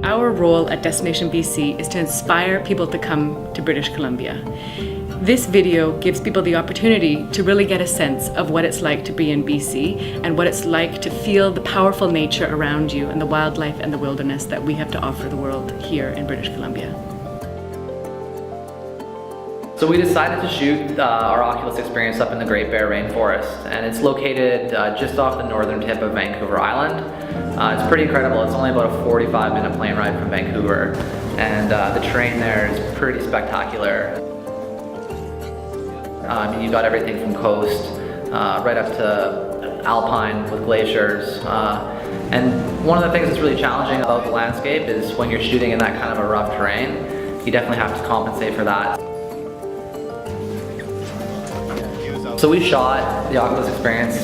Our role at Destination BC is to inspire people to come to British Columbia. This video gives people the opportunity to really get a sense of what it's like to be in BC and what it's like to feel the powerful nature around you and the wildlife and the wilderness that we have to offer the world here in British Columbia. So we decided to shoot our Oculus experience up in the Great Bear Rainforest, and it's located just off the northern tip of Vancouver Island. It's pretty incredible. It's only about a 45-minute plane ride from Vancouver, and the terrain there is pretty spectacular. You've got everything from coast right up to alpine with glaciers. And one of the things that's really challenging about the landscape is when you're shooting in that kind of a rough terrain, you definitely have to compensate for that. So we shot the Oculus experience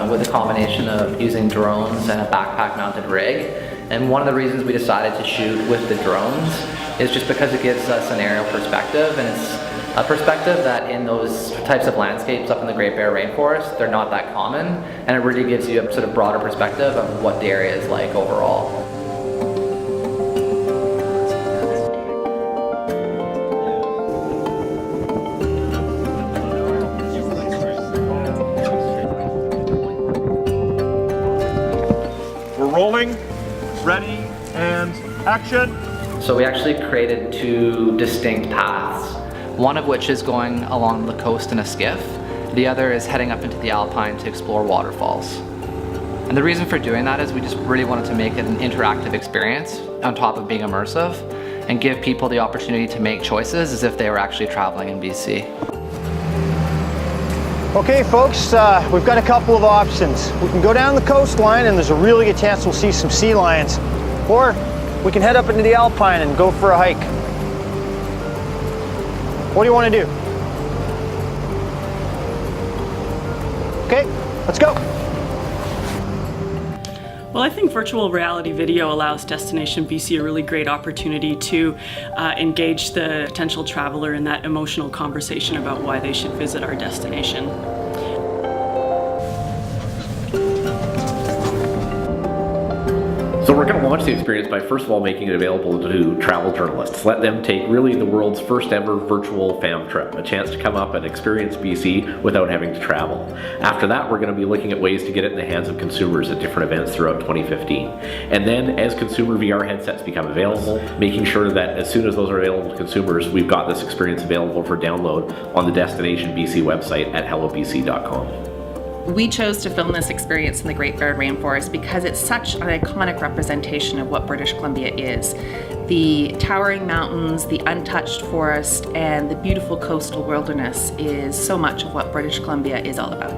with a combination of using drones and a backpack mounted rig. And one of the reasons we decided to shoot with the drones is just because it gives us an aerial perspective, and it's a perspective that in those types of landscapes up in the Great Bear Rainforest, they're not that common, and it really gives you a sort of broader perspective of what the area is like overall. We're rolling, ready, and action. So we actually created two distinct paths, one of which is going along the coast in a skiff. The other is heading up into the alpine to explore waterfalls. And the reason for doing that is we just really wanted to make it an interactive experience on top of being immersive and give people the opportunity to make choices as if they were actually traveling in BC. Okay folks, we've got a couple of options. We can go down the coastline and there's a really good chance we'll see some sea lions. Or we can head up into the alpine and go for a hike. What do you want to do? Okay, let's go. Well, I think virtual reality video allows Destination BC a really great opportunity to engage the potential traveler in that emotional conversation about why they should visit our destination. So we're going to launch the experience by first of all making it available to travel journalists. Let them take really the world's first ever virtual fam trip, a chance to come up and experience BC without having to travel. After that, we're going to be looking at ways to get it in the hands of consumers at different events throughout 2015. And then as consumer VR headsets become available, making sure that as soon as those are available to consumers, we've got this experience available for download on the Destination BC website at hellobc.com. We chose to film this experience in the Great Bear Rainforest because it's such an iconic representation of what British Columbia is. The towering mountains, the untouched forest, and the beautiful coastal wilderness is so much of what British Columbia is all about.